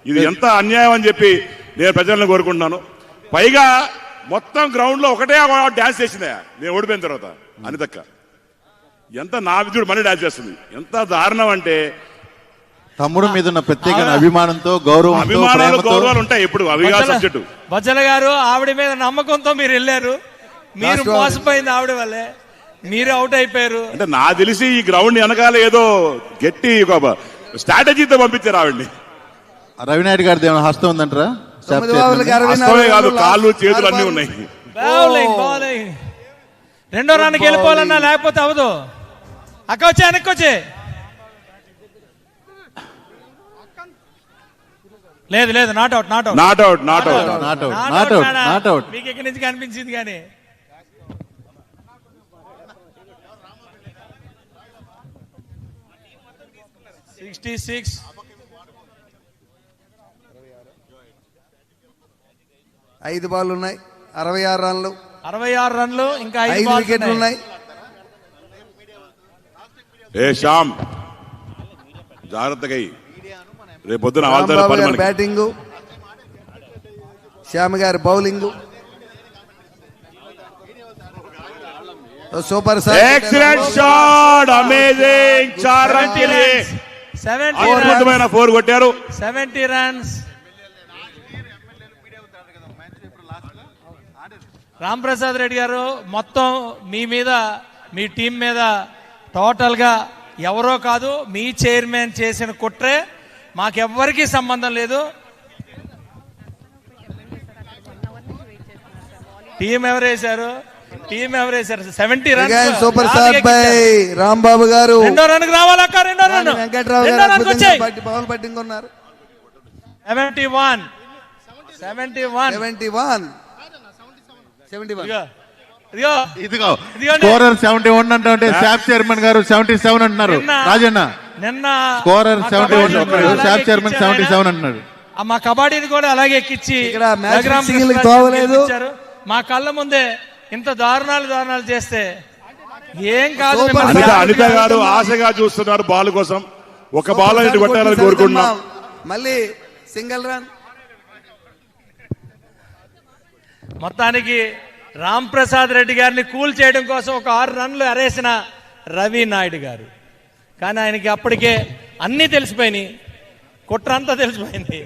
ఇది ఎంత అన్యాయం అని చెప్పి నేను ప్రజలను కోరుకుంటున్నాను. పైగా మొత్తం గ్రౌండ్ లో ఒకటే డాన్స్ చేసిందా నేను ఓడిపోయిన తర్వాత అనితక్క. ఎంత నా విద్యుడు మళ్ళీ డాన్స్ చేస్తుంది. ఎంత దారుణం అంటే తమ్ముడు మీద ఉన్న ప్రత్యేక అభిమానంతో గౌరవాలు ఉంటాయి. ఎప్పుడు అవిగా సబ్జెక్టు బజ్జల గారు ఆవిడ మీద నమ్మకంతో మీరు వెళ్ళారు, మీరు మోసపోయింది ఆవిడ వల్లే, మీరు అవుట్ అయిపోయారు. అంటే నాకు తెలిసి ఈ గ్రౌండ్ వెనకాల ఏదో గట్టి స్ట్రాటజీతో పంపించారు ఆవిడ్ని. రవినాయుడు గారి ఏమైనా హస్తం ఉందంటారా? కాదు, కాళ్ళు చేతులు అన్ని ఉన్నాయి. రెండో రన్కి వెళ్ళిపోవాలన్నా లేకపోతే అవదు. అక్క వచ్చే వెనక్కి వచ్చే లేదు లేదు not out not out not out not out not out not out not out మీకు ఎక్కడి నుంచి కనిపించింది కానీ 66 5 బాల్ ఉన్నాయి, 66 రన్లు ఇంకా 5 వికెట్లు ఉన్నాయి. ఏ శ్యామ్ జాగ్రత్తగా రేపు పొద్దున బ్యాటింగ్, శ్యామ్ గారి bowling. Super excellent shot, amazing. 4 అద్భుతమైన 4 కొట్టారు. 70 రన్స్. రామ్ ప్రసాద్ రెడ్డి గారు మొత్తం మీ మీద, మీ టీం మీద టోటల్ గా ఎవరో కాదు, మీ చైర్మన్ చేసిన కుట్రే, మాకెవ్వరికి సంబంధం లేదు. టీం ఎవరేశారు 70 runs. Super star by Rambabu garu. రెండో రన్కి రావాలక్క, రెండో రన్ వెంకట్రావు గారు బౌల్ బ్యాటింగ్ ఉన్నారు. 71 ఇదిగో స్కోరర్ 71 అంటే శాప్ చైర్మన్ గారు 77 అంటున్నారు. రాజన్న నిన్న స్కోరర్ 71 శాప్ చైర్మన్ 77 అంటున్నారు. మా కబడ్డీని కూడా అలాగే ఎక్కించి మా కళ్ళ ముందే ఇంత దారుణాలు చేస్తే ఏం కాదు. అనిత గారు ఆశగా చూస్తున్నారు బాల్ కోసం. ఒక బాల్ ఇటు కొట్టాలని కోరుకుంటున్నాం. మళ్ళీ సింగిల్ రన్. మొత్తానికి రామ్ ప్రసాద్ రెడ్డి గారిని కూల్ చేయడం కోసం ఒక 6 రన్లు అరేసిన రవి నాయుడు గారు. కానీ ఆయనకి అప్పటికే అన్నీ తెలిసిపోయినాయి, కుట్రంతా తెలిసిపోయింది.